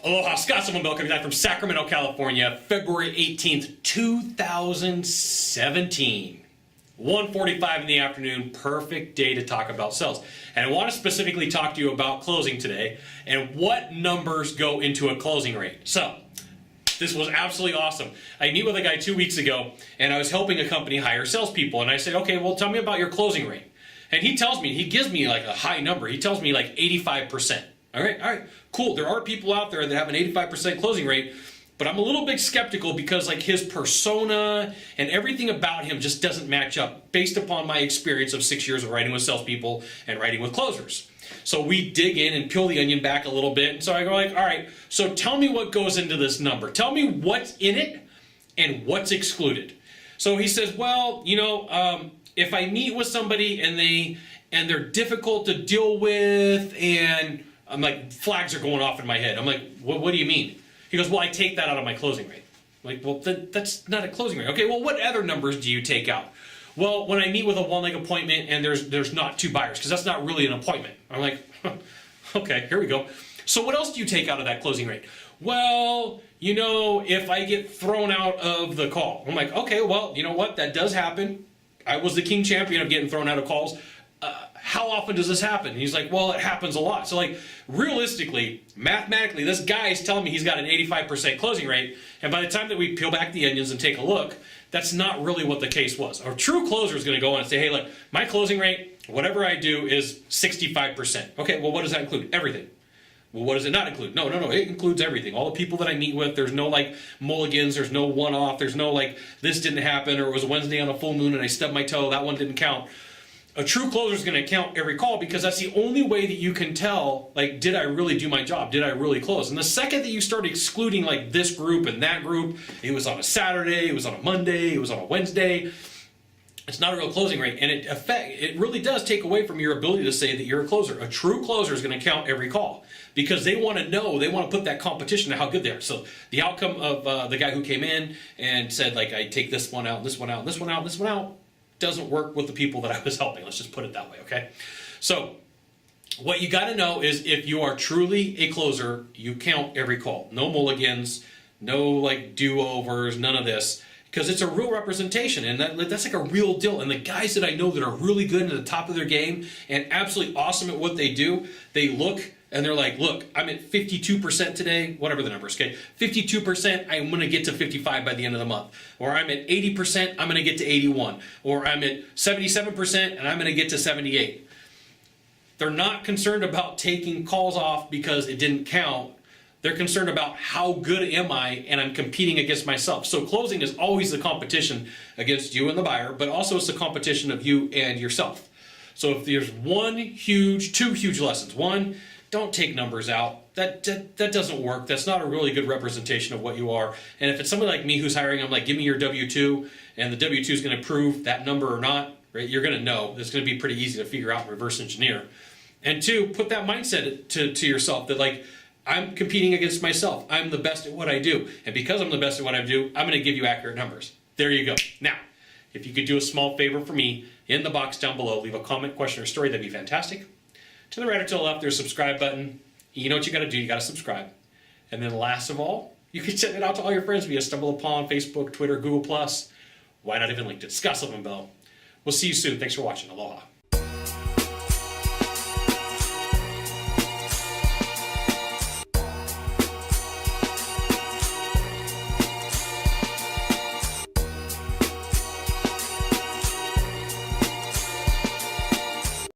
Aloha, Scott Sylvan Bell coming back from Sacramento, California, February 18th, 2017. 1:45 in the afternoon, perfect day to talk about sales. And I want to specifically talk to you about closing today and what numbers go into a closing rate. So, this was absolutely awesome. I meet with a guy 2 weeks ago, and I was helping a company hire salespeople, and I said, okay, well, tell me about your closing rate. And he tells me, he gives me like a high number. He tells me like 85%. All right, cool. There are people out there that have an 85% closing rate, but I'm a little bit skeptical because like his persona and everything about him just doesn't match up based upon my experience of 6 years of writing with salespeople and writing with closers. So we dig in and peel the onion back a little bit. And so I go like, all right, so tell me what goes into this number. Tell me what's in it and what's excluded. So he says, well, if I meet with somebody and they're difficult to deal with, and I'm like, flags are going off in my head. I'm like, what do you mean? He goes, well, I take that out of my closing rate. I'm like, well, that's not a closing rate. Okay, well, what other numbers do you take out? Well, when I meet with a one-leg appointment and there's not two buyers, because that's not really an appointment. I'm like, okay, here we go. So what else do you take out of that closing rate? Well, if I get thrown out of the call. I'm like, okay, well, you know what? That does happen. I was the king champion of getting thrown out of calls. How often does this happen? And he's like, well, it happens a lot. So like, realistically, mathematically, this guy is telling me he's got an 85% closing rate. And by the time that we peel back the onions and take a look, that's not really what the case was. A true closer is going to go on and say, hey, look, my closing rate, whatever I do, is 65%. Okay, well, what does that include? Everything. Well, what does it not include? No, it includes everything. All the people that I meet with, there's no like mulligans, there's no one-off, there's no like this didn't happen, or it was Wednesday on a full moon and I stubbed my toe, that one didn't count. A true closer is going to count every call because that's the only way that you can tell, like, did I really do my job? Did I really close? And the second that you start excluding like this group and that group, it was on a Saturday, it was on a Monday, it was on a Wednesday, it's not a real closing rate. And it really does take away from your ability to say that you're a closer. A true closer is going to count every call because they want to know, they want to put that competition to how good they are. So the outcome of the guy who came in and said, like, I take this one out, this one out, this one out, this one out, doesn't work with the people that I was helping. Let's just put it that way, okay? So what you got to know is if you are truly a closer, you count every call. No mulligans, no like do-overs, none of this, because it's a real representation, and that's like a real deal. And the guys that I know that are really good and at the top of their game and absolutely awesome at what they do, they look and they're like, look, I'm at 52% today, whatever the number is, okay? 52%, I'm going to get to 55 by the end of the month. Or I'm at 80%, I'm going to get to 81. Or I'm at 77%, and I'm going to get to 78. They're not concerned about taking calls off because it didn't count. They're concerned about how good am I, and I'm competing against myself. So closing is always the competition against you and the buyer, but also it's the competition of you and yourself. So if there's two huge lessons. One, don't take numbers out. That doesn't work. That's not a really good representation of what you are. And if it's somebody like me who's hiring, I'm like, give me your W-2, and the W-2 is going to prove that number or not, right? You're going to know. It's going to be pretty easy to figure out and reverse engineer. And two, put that mindset to yourself that like, I'm competing against myself. I'm the best at what I do. And because I'm the best at what I do, I'm going to give you accurate numbers. There you go. Now, if you could do a small favor for me, in the box down below, leave a comment, question, or story. That'd be fantastic. To the right or to the left, there's a subscribe button. You know what you got to do. You got to subscribe. And then last of all, you can send it out to all your friends via StumbleUpon, Facebook, Twitter, Google+. Why not even LinkedIn? Scott Sylvan Bell. We'll see you soon. Thanks for watching. Aloha.